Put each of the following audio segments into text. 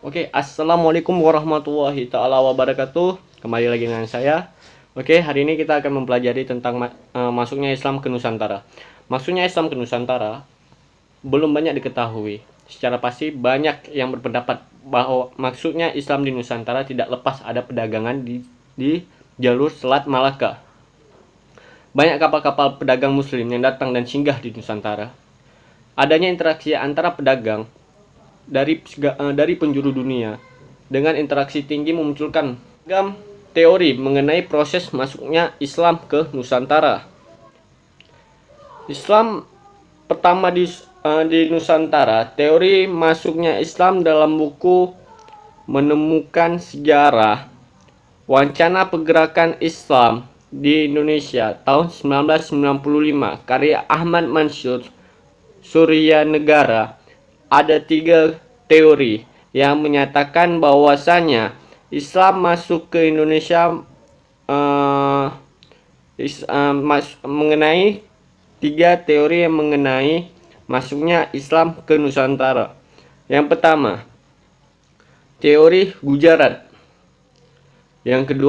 Oke, assalamualaikum warahmatullahi taala wabarakatuh. Kembali lagi dengan saya. Oke, hari ini kita akan mempelajari tentang masuknya Islam ke Nusantara. Masuknya Islam ke Nusantara belum banyak diketahui. Secara pasti banyak yang berpendapat bahwa maksudnya Islam di Nusantara tidak lepas ada perdagangan di jalur Selat Malaka. Banyak kapal-kapal pedagang muslim yang datang dan singgah di Nusantara. Adanya interaksi antara pedagang dari penjuru dunia dengan interaksi tinggi memunculkan beragam teori mengenai proses masuknya Islam ke Nusantara. Islam pertama di Nusantara, teori masuknya Islam dalam buku Menemukan Sejarah Wacana Pergerakan Islam di Indonesia tahun 1995 karya Ahmad Mansur Suryanegara. Ada 3 teori yang menyatakan bahwasanya Islam masuk ke Indonesia mengenai 3 teori yang mengenai masuknya Islam ke Nusantara. Yang pertama, teori Gujarat. Yang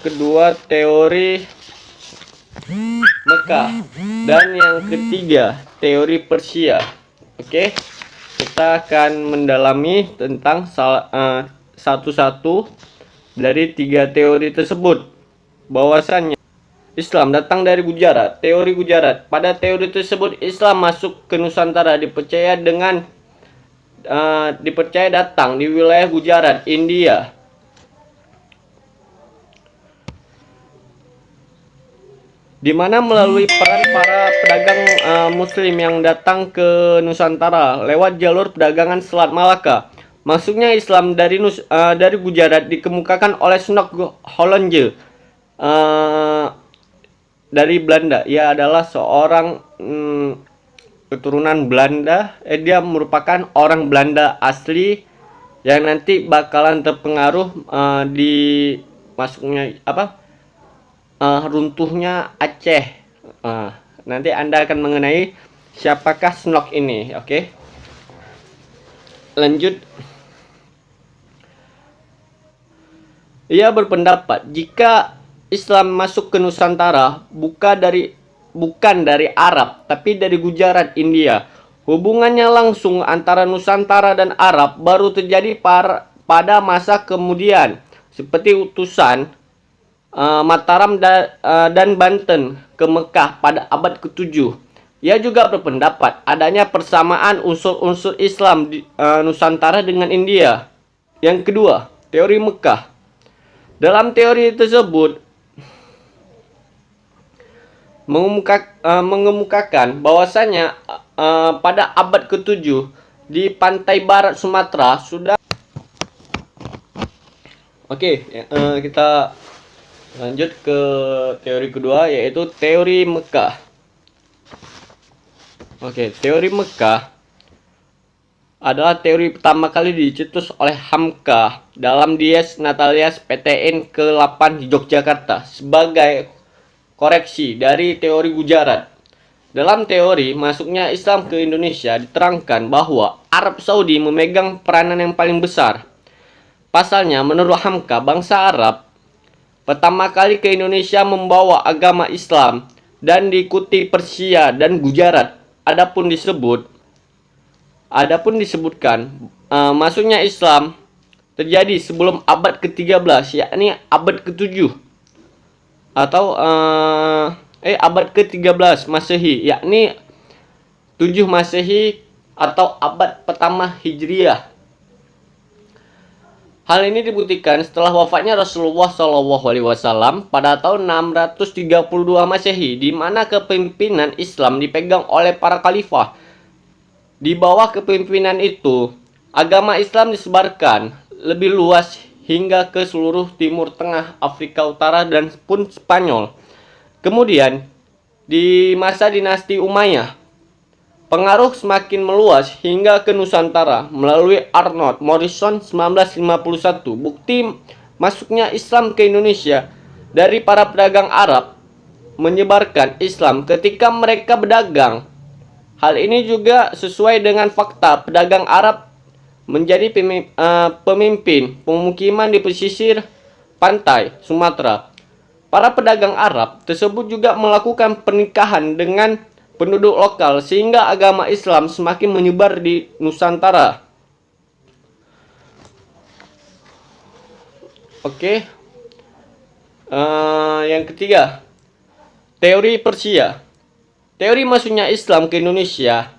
kedua teori Mekah, dan yang ketiga teori Persia. Oke, kita akan mendalami tentang satu-satu dari 3 teori tersebut. Bahwasannya Islam datang dari Gujarat. Teori Gujarat. Pada teori tersebut Islam masuk ke Nusantara dipercaya datang di wilayah Gujarat, India. Di mana melalui peran para pedagang muslim yang datang ke Nusantara lewat jalur perdagangan Selat Malaka. Masuknya Islam dari Gujarat dikemukakan oleh Snok Hollanje dari Belanda. Ia adalah seorang keturunan Belanda. Dia merupakan orang Belanda asli yang nanti bakalan terpengaruh di masuknya runtuhnya Aceh. Nanti Anda akan mengenai siapakah Snok ini. Oke, lanjut. Ia berpendapat jika Islam masuk ke Nusantara bukan dari Arab, tapi dari Gujarat, India. Hubungannya langsung antara Nusantara dan Arab baru terjadi pada masa kemudian, seperti utusan Mataram dan Banten ke Mekah pada abad ke-7. Ia juga berpendapat adanya persamaan unsur-unsur Islam di Nusantara dengan India. Yang kedua, teori Mekah. Dalam teori tersebut mengemukakan bahwasanya pada abad ke-7 di pantai barat Sumatera sudah. Oke, kita lanjut ke teori kedua, yaitu teori Mekah. Oke, teori Mekah adalah teori pertama kali dicetus oleh Hamka dalam Dies Natalias PTN ke-8 di Yogyakarta sebagai koreksi dari teori Gujarat. Dalam teori masuknya Islam ke Indonesia diterangkan bahwa Arab Saudi memegang peranan yang paling besar. Pasalnya, menurut Hamka, bangsa Arab pertama kali ke Indonesia membawa agama Islam dan diikuti Persia dan Gujarat. Adapun disebutkan masuknya Islam terjadi sebelum abad ke-13, yakni abad ke-7 atau abad ke-13 Masehi, yakni 7 Masehi atau abad pertama Hijriah. Hal ini dibuktikan setelah wafatnya Rasulullah SAW pada tahun 632 Masehi, di mana kepemimpinan Islam dipegang oleh para khalifah. Di bawah kepemimpinan itu, agama Islam disebarkan lebih luas hingga ke seluruh Timur Tengah, Afrika Utara, dan pun Spanyol. Kemudian, di masa dinasti Umayyah, pengaruh semakin meluas hingga ke Nusantara melalui Arnold Morrison 1951. Bukti masuknya Islam ke Indonesia dari para pedagang Arab menyebarkan Islam ketika mereka berdagang Hal ini juga sesuai dengan fakta pedagang Arab menjadi pemimpin pemukiman di pesisir pantai Sumatera. Para pedagang Arab tersebut juga melakukan pernikahan dengan penduduk lokal sehingga agama Islam semakin menyebar di Nusantara. Oke. Yang ketiga, teori Persia. Teori masuknya Islam ke Indonesia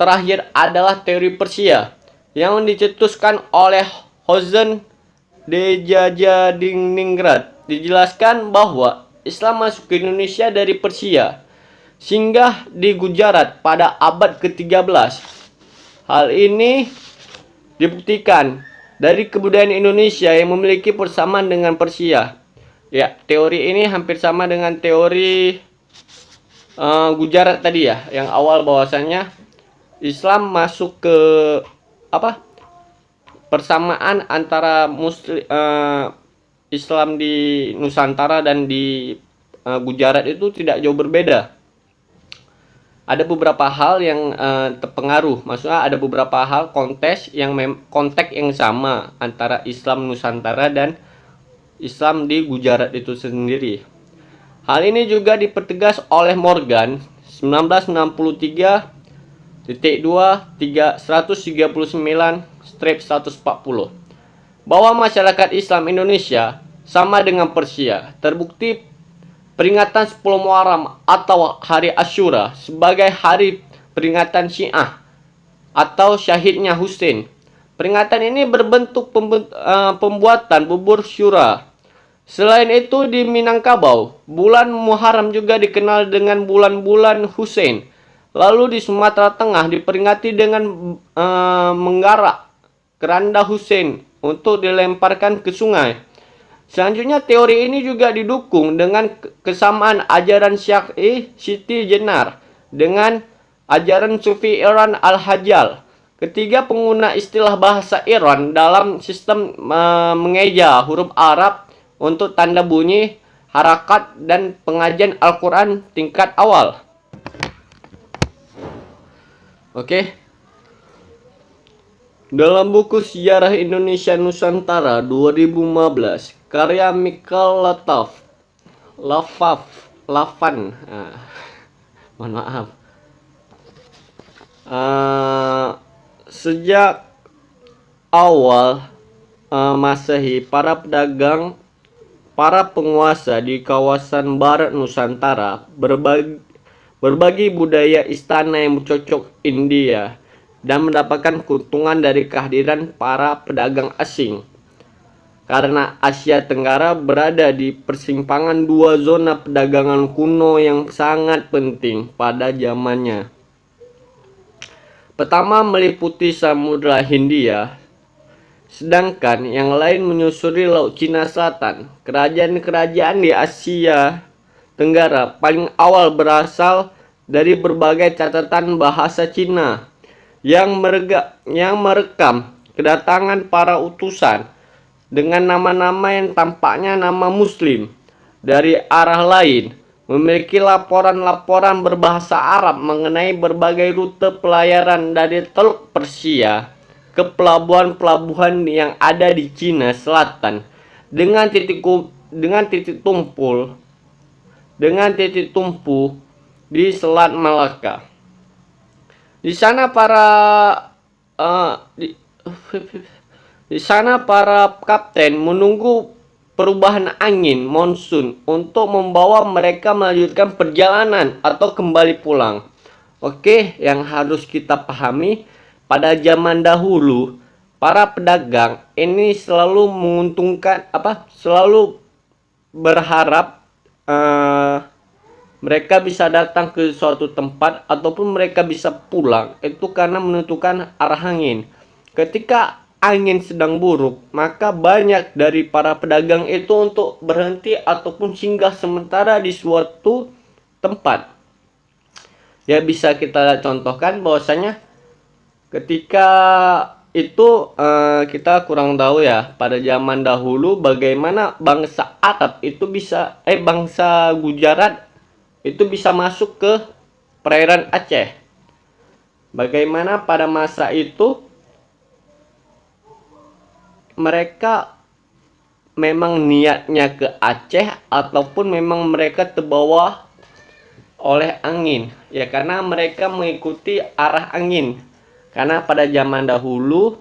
terakhir adalah teori Persia yang dicetuskan oleh Hosen Dejajadiningrat. Dijelaskan bahwa Islam masuk ke Indonesia dari Persia, singgah di Gujarat pada abad ke-13. Hal ini dibuktikan dari kebudayaan Indonesia yang memiliki persamaan dengan Persia. Ya, teori ini hampir sama dengan teori Gujarat tadi ya, yang awal bahwasanya Islam masuk ke persamaan antara Islam di Nusantara dan di Gujarat itu tidak jauh berbeda. Ada beberapa hal yang terpengaruh, maksudnya ada beberapa hal konteks yang sama antara Islam Nusantara dan Islam di Gujarat itu sendiri. Hal ini juga dipertegas oleh Morgan 1963-139/140 bahwa masyarakat Islam Indonesia sama dengan Persia. Terbukti peringatan 10 Muharram atau hari Asyura sebagai hari peringatan Syiah atau syahidnya Husain. Peringatan ini berbentuk pembuatan bubur syura. Selain itu di Minangkabau, bulan Muharram juga dikenal dengan bulan-bulan Husain. Lalu di Sumatera Tengah diperingati dengan menggarak keranda Husain untuk dilemparkan ke sungai. Selanjutnya teori ini juga didukung dengan kesamaan ajaran Syiah Siti Jenar dengan ajaran Sufi Iran Al-Hajjal. Ketiga, pengguna istilah bahasa Iran dalam sistem mengeja huruf Arab untuk tanda bunyi, harakat, dan pengajian Al-Quran tingkat awal. Oke. Dalam buku Sejarah Indonesia Nusantara 2015, karya Michael Lafan. Mohon maaf. Sejak awal Masehi, para penguasa di kawasan barat Nusantara berbagi budaya istana yang bercocok India dan mendapatkan keuntungan dari kehadiran para pedagang asing. Karena Asia Tenggara berada di persimpangan dua zona perdagangan kuno yang sangat penting pada zamannya. Pertama meliputi Samudra Hindia, sedangkan yang lain menyusuri Laut Cina Selatan. Kerajaan-kerajaan di Asia Tenggara paling awal berasal dari berbagai catatan bahasa Cina yang merekam kedatangan para utusan dengan nama-nama yang tampaknya nama Muslim dari arah lain. Memiliki laporan-laporan berbahasa Arab mengenai berbagai rute pelayaran dari Teluk Persia ke pelabuhan-pelabuhan yang ada di Cina Selatan dengan titik tumpu di Selat Malaka. Di sana para kapten menunggu perubahan angin monsun untuk membawa mereka melanjutkan perjalanan atau kembali pulang. Oke, yang harus kita pahami, pada zaman dahulu para pedagang ini selalu selalu berharap mereka bisa datang ke suatu tempat ataupun mereka bisa pulang itu karena menentukan arah angin. Ketika angin sedang buruk, maka banyak dari para pedagang itu untuk berhenti ataupun singgah sementara di suatu tempat. Ya, bisa kita contohkan bahwasanya ketika itu kita kurang tahu ya pada zaman dahulu bagaimana bangsa Arab itu bangsa Gujarat itu bisa masuk ke perairan Aceh. Bagaimana pada masa itu mereka memang niatnya ke Aceh ataupun memang mereka terbawa oleh angin, ya, karena mereka mengikuti arah angin. Karena pada zaman dahulu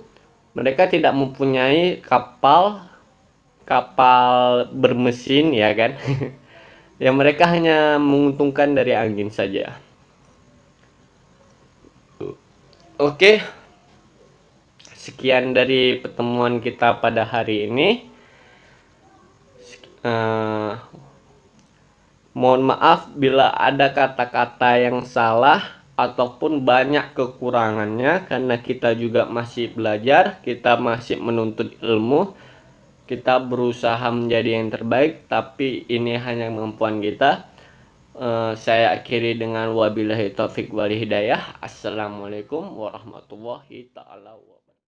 mereka tidak mempunyai kapal bermesin, ya kan. Ya, mereka hanya menguntungkan dari angin saja. Oke, sekian dari pertemuan kita pada hari ini. Mohon maaf bila ada kata-kata yang salah ataupun banyak kekurangannya, karena kita juga masih belajar, kita masih menuntut ilmu, kita berusaha menjadi yang terbaik, tapi ini hanya kemampuan kita. Saya akhiri dengan wabillahi taufik wal hidayah. Assalamualaikum warahmatullahi taala wabarakatuh.